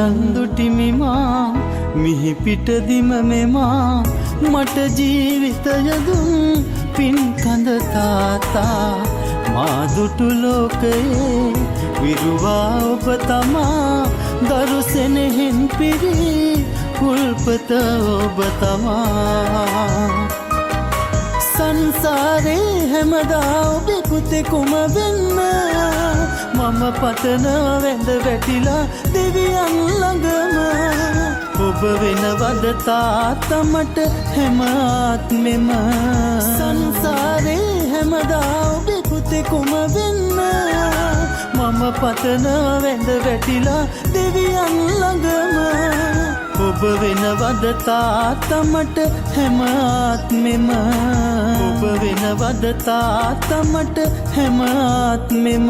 යන්දුටිමිමා මිහි පිටදිම මෙමා මට ජීවිතය දුන් පින් කඳ තාතා මා දුටු ලෝකයේ විරුවා ඔබ තමා දරු සෙනෙහෙන් පිරි උල්පත ඔබ තමා සංසාරේ හැමදා ඔබේ පුතෙකුම වෙන්න මම පතන වැඳ වැටිලා දෙවියන් ළඟම ඔබ වෙනවද තාත්තා මට හැම ආත්මෙම සංසාරේ හැමදා ඔබේ පුතෙකුම වෙන්න මම පතන වැඳ වැටිලා දෙවියන් ළඟම ඔබ වෙනවද තාත්තා මට හැම ආත්මෙම ඔබ වෙනවද තාත්තා මට හැම ආත්මෙම